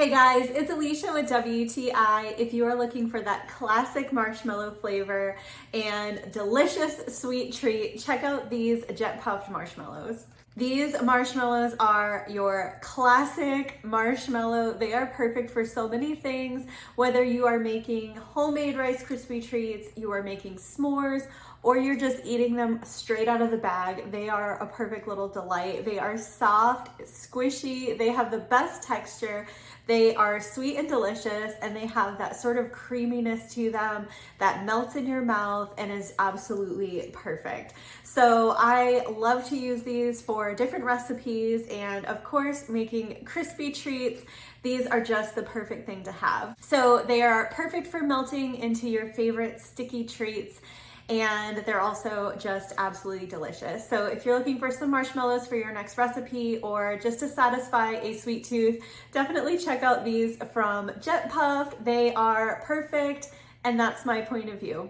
Hey guys, it's Alicia with WTI. If you are looking for that classic marshmallow flavor and delicious sweet treat, check out these Jet-Puffed Marshmallows. These marshmallows are your classic marshmallow. They are perfect for so many things, whether you are making homemade Rice Krispie treats, you are making s'mores, or you're just eating them straight out of the bag. They are a perfect little delight. They are soft, squishy, they have the best texture. They are sweet and delicious, and they have that sort of creaminess to them that melts in your mouth and is absolutely perfect. So I love to use these for different recipes, and of course, making crispy treats. These are just the perfect thing to have. So they are perfect for melting into your favorite sticky treats, and they're also just absolutely delicious. So if you're looking for some marshmallows for your next recipe or just to satisfy a sweet tooth, definitely check out these from Jet Puffed. They are perfect, and that's my point of view.